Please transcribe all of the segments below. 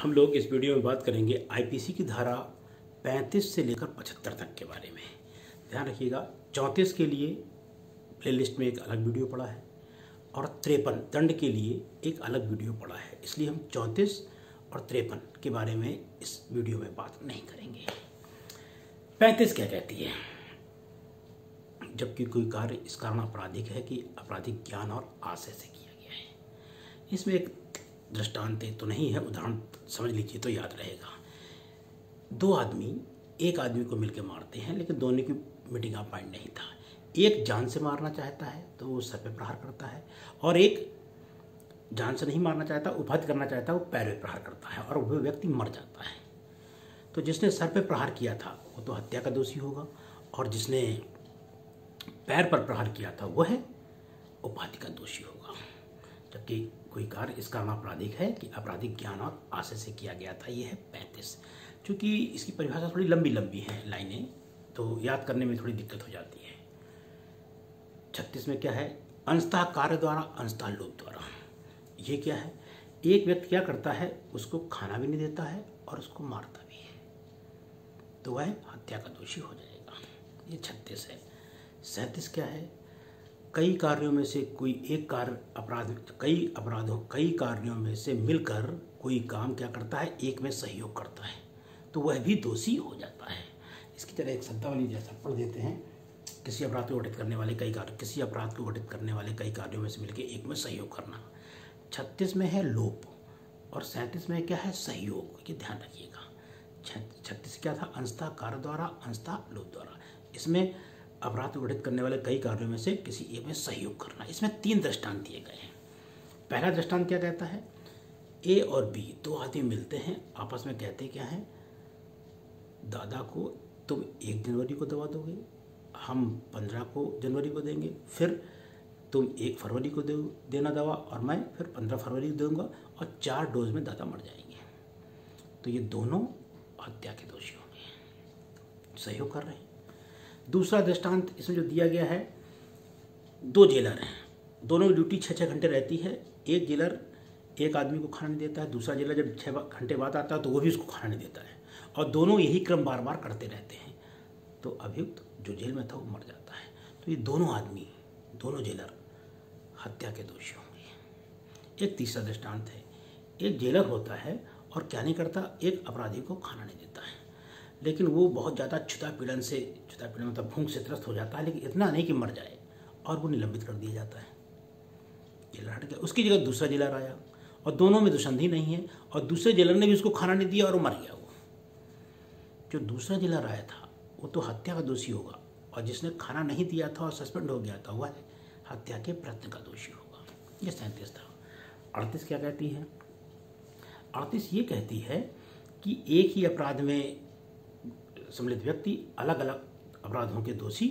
हम लोग इस वीडियो में बात करेंगे आईपीसी की धारा 35 से लेकर 75 तक के बारे में। ध्यान रखिएगा, 34 के लिए प्लेलिस्ट में एक अलग वीडियो पड़ा है और 53 दंड के लिए एक अलग वीडियो पड़ा है। इसलिए हम 34 और 53 के बारे में इस वीडियो में बात नहीं करेंगे। 35 क्या कहती है? जबकि कोई कार्य इस कारण आपराधिक है कि आपराधिक ज्ञान और आशय से किया गया है। इसमें एक दृष्टांत तो नहीं है, उदाहरण समझ लीजिए तो याद रहेगा। दो आदमी एक आदमी को मिलकर मारते हैं, लेकिन दोनों की मीटिंग ऑफ माइंड नहीं था। एक जान से मारना चाहता है तो वो सर पे प्रहार करता है, और एक जान से नहीं मारना चाहता, उपाधि करना चाहता है, वो पैर पे प्रहार करता है और वह व्यक्ति मर जाता है। तो जिसने सर पे प्रहार किया था वो तो हत्या का दोषी होगा, और जिसने पैर पर प्रहार किया था वह उपाधि का दोषी होगा। जबकि कोई कार्य इस कारण आपराधिक है कि आपराधिक ज्ञान और आशय से किया गया था। यह है 35। चूँकि इसकी परिभाषा थोड़ी लंबी लंबी है लाइनें, तो याद करने में थोड़ी दिक्कत हो जाती है। 36 में क्या है? अंशतः कार्य द्वारा, अंशतः लोभ द्वारा। ये क्या है? एक व्यक्ति क्या करता है, उसको खाना भी नहीं देता है और उसको मारता भी है, तो वह हत्या का दोषी हो जाएगा। ये 36 है। 37 क्या है? कई कार्यों में से कोई एक कार्य कई कार्यों में से मिलकर कोई काम क्या करता है, एक में सहयोग करता है, तो वह भी दोषी हो जाता है। इसकी तरह एक शब्दावली जैसा पढ़ देते हैं। किसी अपराध को घटित करने वाले कई कार्यों में से मिलकर एक में सहयोग करना। 36 में है लोभ और 37 में क्या है? सहयोग। ये ध्यान रखिएगा। 36 क्या था? अंशतः कार्य द्वारा, अंशतः लोभ द्वारा। इसमें अपराध को घटित करने वाले कई कार्यों में से किसी एक में सहयोग करना। इसमें 3 दृष्टांत दिए गए हैं। पहला दृष्टांत क्या कहता है? ए और बी दो आदमी मिलते हैं, आपस में कहते क्या है, दादा को तुम 1 जनवरी को दवा दोगे, हम 15 को जनवरी को देंगे, फिर तुम 1 फरवरी को देना दवा और मैं फिर 15 फरवरी को दूंगा, और 4 डोज में दादा मर जाएंगे। तो ये दोनों हत्या के दोषी होंगे, सहयोग कर रहे हैं। दूसरा दृष्टांत इसमें जो दिया गया है, 2 जेलर हैं, दोनों की ड्यूटी 6-6 घंटे रहती है। एक जेलर एक आदमी को खाना नहीं देता है, दूसरा जेलर जब 6 घंटे बाद आता है तो वो भी उसको खाना नहीं देता है, और दोनों यही क्रम बार बार करते रहते हैं। तो अभियुक्त जो जेल में था वो मर जाता है। तो ये दोनों जेलर हत्या के दोषी होंगे। एक तीसरा दृष्टांत है, एक जेलर होता है और क्या नहीं करता, एक अपराधी को खाना नहीं देता है, लेकिन वो बहुत ज़्यादा छुता पीड़न मतलब भूख से त्रस्त हो जाता है, लेकिन इतना नहीं कि मर जाए, और वो निलंबित कर दिया जाता है। जेलर हट गया, उसकी जगह दूसरा जेलर आया, और दोनों में दुष्संधि नहीं है, और दूसरे जेलर ने भी उसको खाना नहीं दिया और वो मर गया। वो जो दूसरा जेलर आया था वो तो हत्या का दोषी होगा, और जिसने खाना नहीं दिया था और सस्पेंड हो गया था वह हत्या के प्रयत्न का दोषी होगा। ये 37 था। 38 क्या कहती है? 38 ये कहती है कि एक ही अपराध में सम्मिलित व्यक्ति अलग अलग अपराधों के दोषी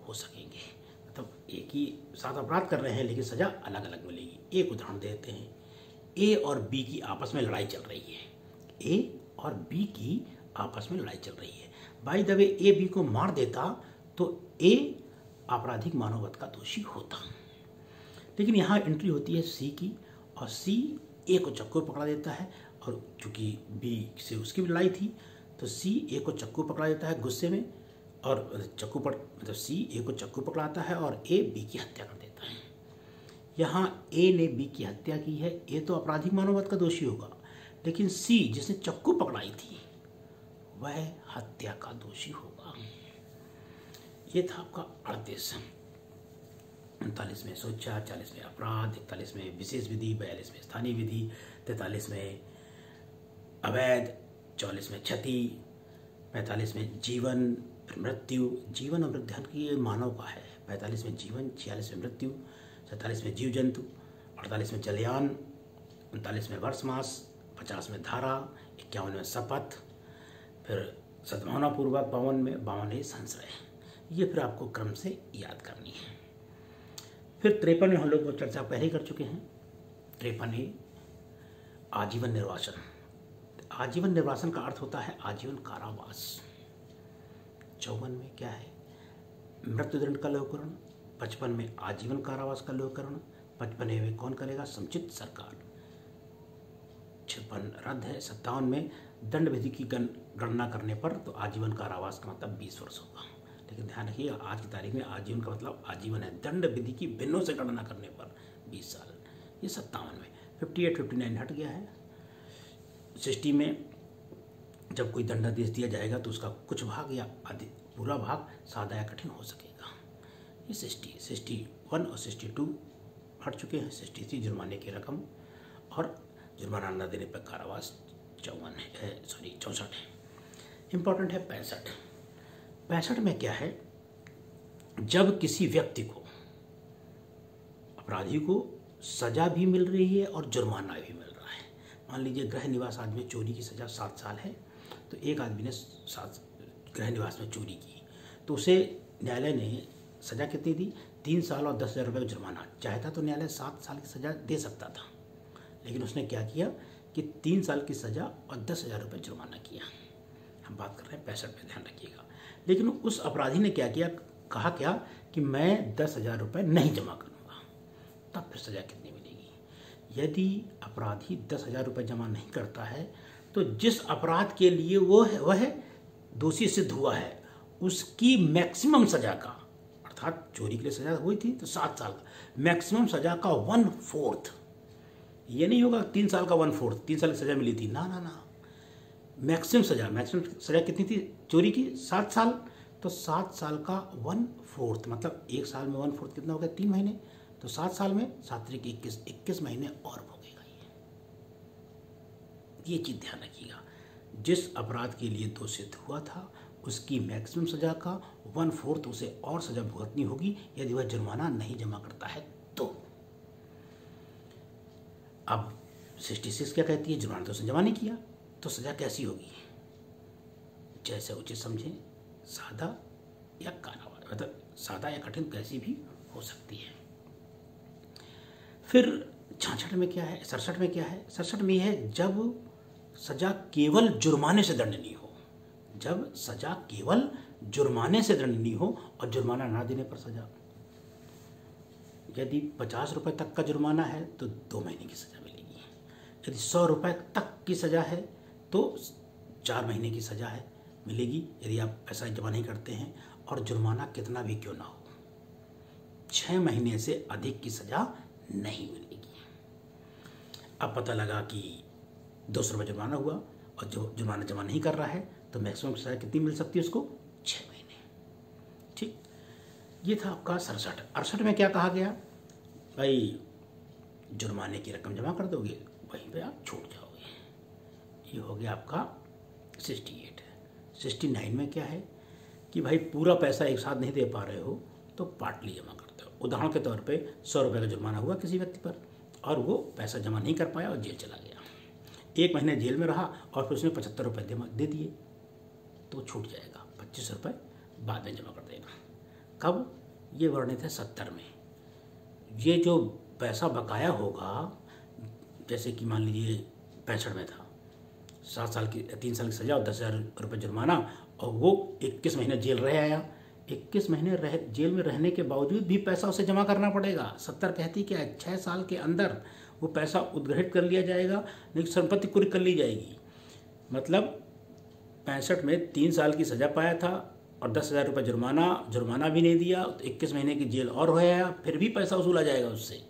हो सकेंगे। मतलब एक ही साथ अपराध कर रहे हैं लेकिन सजा अलग अलग मिलेगी। एक उदाहरण देते हैं। ए और बी की आपस में लड़ाई चल रही है। ए और बी की आपस में लड़ाई चल रही है। By the way A B को मार देता तो ए आपराधिक मानववध का दोषी होता, लेकिन यहाँ एंट्री होती है सी की, और सी ए को चक्कू पकड़ा देता है, और चूंकि बी से उसकी भी लड़ाई थी तो सी ए को चक्कू पकड़ा देता है गुस्से में, और सी ए को चक्कू पकड़ाता है और ए बी की हत्या कर देता है। यहाँ ए ने बी की हत्या की है, ए तो आपराधिक मानववध का दोषी होगा, लेकिन सी जिसने चक्कू पकड़ाई थी वह हत्या का दोषी होगा। ये था आपका 38। 39 में सोचा, 40 में अपराध, 41 में विशेष विधि, 42 में स्थानीय विधि, 43 में अवैध, 44 में क्षति, 45 में जीवन, फिर मृत्यु। जीवन और मृत्यु की मानव का है। 45 में जीवन, 46 में मृत्यु, 47 में जीव जंतु, 48 में जलयान, 39 में वर्ष मास, 50 में धारा, 51 में शपथ, फिर सद्भावनापूर्वक 52 में संशय। ये फिर आपको क्रम से याद करनी है। फिर 53 में हम लोग वो चर्चा पहले ही कर चुके हैं। 53 है आजीवन निर्वासन। आजीवन निर्वासन का अर्थ होता है आजीवन कारावास। 54 में क्या है? मृत्युदंड का लघुकरण। 55 में आजीवन कारावास का लघुकरण। 55 में कौन करेगा? समुचित सरकार। 56 रद्द है। 57 में दंड विधि की गणना करने पर तो आजीवन कारावास का मतलब 20 वर्ष होगा। लेकिन ध्यान रखिए आज की तारीख में आजीवन का मतलब आजीवन है, दंड विधि की भिन्नों से गणना करने पर 20 साल। ये 57 में। 58, 59 हट गया है। 60 में जब कोई दंडादेश दिया जाएगा तो उसका कुछ भाग या आधे पूरा भाग सादा या कठिन हो सकेगा। ये 61 और 62 हट चुके हैं। 63 जुर्माने की रकम और जुर्माना न देने पर कारावास 64 है। इम्पोर्टेंट है 65। 65 में क्या है, जब किसी व्यक्ति को, अपराधी को सजा भी मिल रही है और जुर्माना भी मिल रहा है। मान लीजिए गृह निवास आदमी चोरी की सजा 7 साल है, तो एक आदमी ने गृह निवास में चोरी की तो उसे न्यायालय ने सजा कितनी दी, 3 साल और 10,000 रुपये का जुर्माना। चाहता तो न्यायालय 7 साल की सजा दे सकता था, लेकिन उसने क्या किया कि 3 साल की सजा और 10,000 रुपये जुर्माना किया। हम बात कर रहे हैं 65 पे, ध्यान रखिएगा। लेकिन उस अपराधी ने क्या किया, कहा क्या कि मैं 10,000 रुपये नहीं जमा करूँगा। तब फिर सजा कितनी मिलेगी? यदि अपराधी 10,000 रुपये जमा नहीं करता है तो जिस अपराध के लिए वह दोषी सिद्ध हुआ है उसकी मैक्सिमम सजा का, अर्थात चोरी के लिए सजा हुई थी तो 7 साल का, मैक्सिमम सजा का 1/4। ये नहीं होगा 3 साल का 1/4, 3 साल की सजा मिली थी, ना। मैक्सिमम सजा कितनी थी चोरी की? 7 साल। तो 7 साल का 1/4 मतलब 1 साल में 1/4 कितना हो गया? 3 महीने। तो 7 साल में 7 × 21 महीने और भोगेगा ये चीज ध्यान रखिएगा। जिस अपराध के लिए दोषित हुआ था उसकी मैक्सिमम सजा का 1/4 उसे और सजा भुगतनी होगी यदि वह जुर्माना नहीं जमा करता है तो। अब 66 क्या कहती है, जुर्माना तो उसने जमा नहीं किया तो सजा कैसी होगी? जैसे उचित समझें, सादा या कारावास, मतलब सादा या कठिन कैसी भी हो सकती है। फिर 66 में क्या है, 67 में क्या है? 67 में है जब सजा केवल जुर्माने से दंडनीय हो। जब सजा केवल जुर्माने से दंडनीय हो और जुर्माना ना देने पर सजा, यदि 50 रुपए तक का जुर्माना है तो 2 महीने की सजा मिलेगी। यदि 100 रुपए तक की सजा है तो 4 महीने की सजा मिलेगी यदि आप पैसा जमा नहीं करते हैं, और जुर्माना कितना भी क्यों ना हो 6 महीने से अधिक की सजा नहीं मिलेगी। अब पता लगा कि 200 रुपये जुर्माना हुआ और जो जुर्माना जमा नहीं कर रहा है तो मैक्सिमम सजा कितनी मिल सकती है उसको? 6 महीने। ठीक, ये था आपका 67। 68 में क्या कहा गया, भाई जुर्माने की रकम जमा कर दोगे वहीं पे आप छूट जाओगे। ये हो गया आपका 68। 69 में क्या है कि भाई पूरा पैसा एक साथ नहीं दे पा रहे हो तो पार्टली जमा करते हो। उदाहरण के तौर पे 100 रुपये का जुर्माना हुआ किसी व्यक्ति पर और वो पैसा जमा नहीं कर पाया और जेल चला गया। 1 महीने जेल में रहा और फिर उसने 75 रुपये दे दिए तो छूट जाएगा। 25 रुपये बाद में जमा कर देना। कब? ये वर्णित है 70 में। ये जो पैसा बकाया होगा, जैसे कि मान लीजिए 65 में था, 3 साल की सजा और 10,000 रुपये जुर्माना, और वो 21 महीने जेल रह आया। 21 महीने जेल में रहने के बावजूद भी पैसा उसे जमा करना पड़ेगा। 70 कहती क्या है, 6 साल के अंदर वो पैसा उद्ग्रहित कर लिया जाएगा, नहीं संपत्ति कुर्क कर ली जाएगी। मतलब 65 में 3 साल की सजा पाया था और 10,000 रुपये जुर्माना भी नहीं दिया तो 21 महीने की जेल और हो आया, फिर भी पैसा वसूला जाएगा उससे।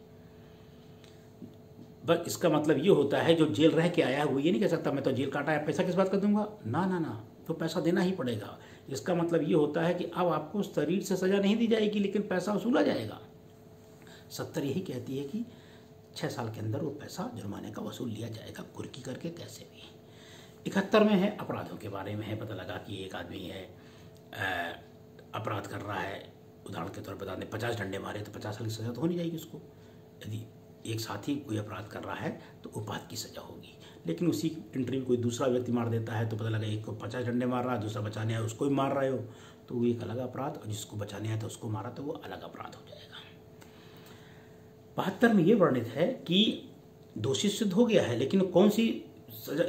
बस इसका मतलब ये होता है जो जेल रह के आया है वो ये नहीं कह सकता मैं तो जेल काटा है पैसा किस बात का दूंगा, ना, तो पैसा देना ही पड़ेगा। इसका मतलब ये होता है कि अब आपको शरीर से सजा नहीं दी जाएगी लेकिन पैसा वसूला जाएगा। 70 यही कहती है कि 6 साल के अंदर वो पैसा जुर्माने का वसूल लिया जाएगा, कुर्की करके कैसे भी। 71 में है अपराधों के बारे में है। पता लगा कि एक आदमी है अपराध कर रहा है, उदाहरण के तौर पर बता दें 50 डंडे मारे तो 50 साल की सजा तो होनी जाएगी उसको। यदि एक साथी कोई अपराध कर रहा है तो उपाध की सजा होगी। लेकिन उसी इंटरव्यू कोई दूसरा व्यक्ति मार देता है तो पता लगा एक को 50 डंडे मार रहा है, दूसरा बचाने आया उसको भी मार रहे हो तो वो एक अलग अपराध, और जिसको बचाने आया था उसको मारा तो वो अलग अपराध हो जाएगा। 72 में ये वर्णित है कि दोषी सिद्ध हो गया है लेकिन कौन सी सजा,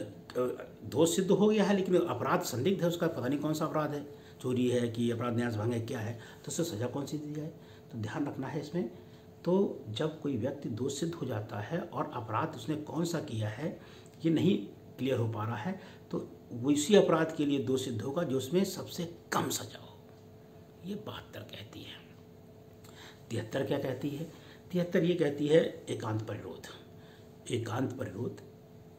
दोष सिद्ध हो गया है लेकिन अपराध संदिग्ध है, उसका पता नहीं कौन सा अपराध है, चोरी है कि अपराध न्यास भंग है क्या है, तो उससे सजा कौन सी दी जाए। तो ध्यान रखना है इसमें। तो जब कोई व्यक्ति दोष सिद्ध हो जाता है और अपराध उसने कौन सा किया है ये नहीं क्लियर हो पा रहा है तो उसी अपराध के लिए दोष सिद्ध होगा जो उसमें सबसे कम सजा हो। ये 72 कहती है। 73 क्या कहती है? 73 ये कहती है एकांत परिरोध। एकांत परिरोध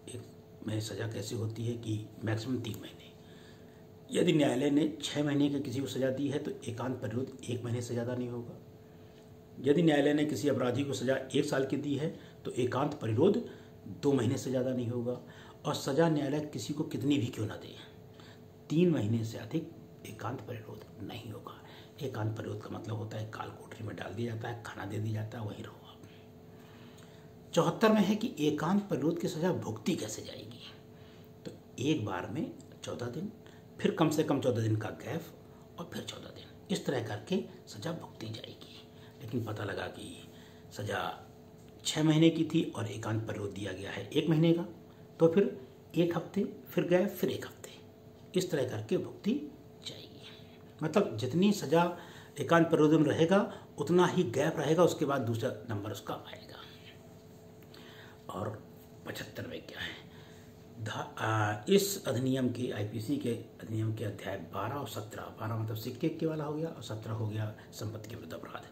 एक में सजा कैसे होती है कि मैक्सिमम 3 महीने। यदि न्यायालय ने 6 महीने की किसी को सजा दी है तो एकांत परिरोध 1 महीने से ज़्यादा नहीं होगा। यदि न्यायालय ने किसी अपराधी को सजा 1 साल की दी है तो एकांत परिरोध 2 महीने से ज़्यादा नहीं होगा। और सजा न्यायालय किसी को कितनी भी क्यों ना दे, 3 महीने से अधिक एकांत परिरोध नहीं होगा। एकांत परिरोध का मतलब होता है काल कोठरी में डाल दिया जाता है, खाना दे दिया जाता है, वहीं रहो आप। 74 में है कि एकांत परिरोध की सजा भुगती कैसे जाएगी। तो एक बार में 14 दिन, फिर कम से कम 14 दिन का गैप और फिर 14 दिन, इस तरह करके सजा भुगती जाएगी। लेकिन पता लगा कि सजा 6 महीने की थी और एकांत परिरोध दिया गया है 1 महीने का, तो फिर 1 हफ्ते, फिर गैप, फिर 1 हफ्ते, इस तरह करके भुगती जाएगी। मतलब जितनी सजा एकांत परिरोध में रहेगा उतना ही गैप रहेगा, उसके बाद दूसरा नंबर उसका आएगा। और 75 में क्या है? इस अधिनियम के आईपीसी के अधिनियम के अध्याय 12 और 17, 12 मतलब सिक्के के वाला हो गया और 17 हो गया संपत्ति के विरुद्ध अपराध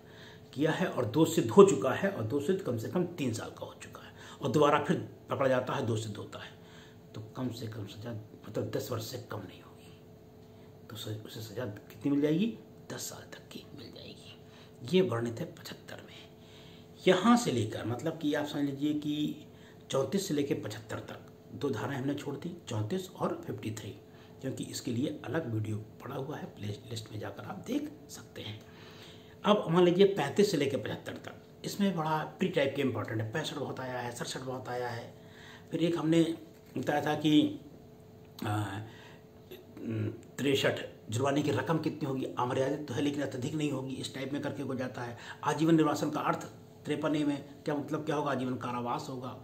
किया है और दोष सिद्ध हो चुका है और दोष सिद्ध कम से कम 3 साल का हो चुका है और दोबारा फिर पकड़ा जाता है, दोष सिद्ध होता है तो कम से कम सजा मतलब 10 वर्ष से कम नहीं होगी, तो उसे सजा कितनी मिल जाएगी? 10 साल तक की मिल जाएगी। ये वर्णित है 75 में। यहाँ से लेकर मतलब कि आप समझ लीजिए कि 34 से लेकर 75 तक 2 धाराएं हमने छोड़ दी, 34 और 53, क्योंकि इसके लिए अलग वीडियो पड़ा हुआ है, प्ले लिस्ट में जाकर आप देख सकते हैं। अब मान लीजिए 35 से लेकर 75 तक, इसमें बड़ा प्री टाइप के इंपॉर्टेंट है। 65 बहुत आया है, 67 बहुत आया है। फिर एक हमने बताया था कि 63 जुर्माने की रकम कितनी होगी, अमर्यादित तो है लेकिन अत्यधिक नहीं होगी, इस टाइप में करके हो जाता है। आजीवन निर्वासन का अर्थ 53 में क्या मतलब क्या होगा? आजीवन कारावास होगा।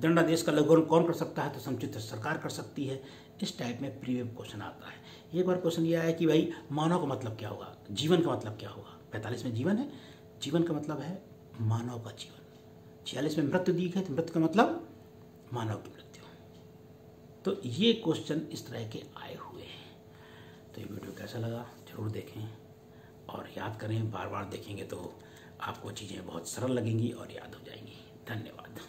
दंडादेश का लघुकरण कौन कर सकता है? तो समुचित सरकार कर सकती है। इस टाइप में प्रीवियस क्वेश्चन आता है। एक बार क्वेश्चन ये आया कि भाई मानव का मतलब क्या होगा, जीवन का मतलब क्या होगा। 45 में जीवन है, जीवन का मतलब है मानव का जीवन। 46 में मृत्यु दी है तो मृत्यु का मतलब मानव की मृत्यु। तो ये क्वेश्चन इस तरह के आए हुए हैं। तो ये वीडियो कैसा लगा जरूर देखें और याद करें, बार बार देखेंगे तो आपको चीज़ें बहुत सरल लगेंगी और याद हो जाएंगी। धन्यवाद।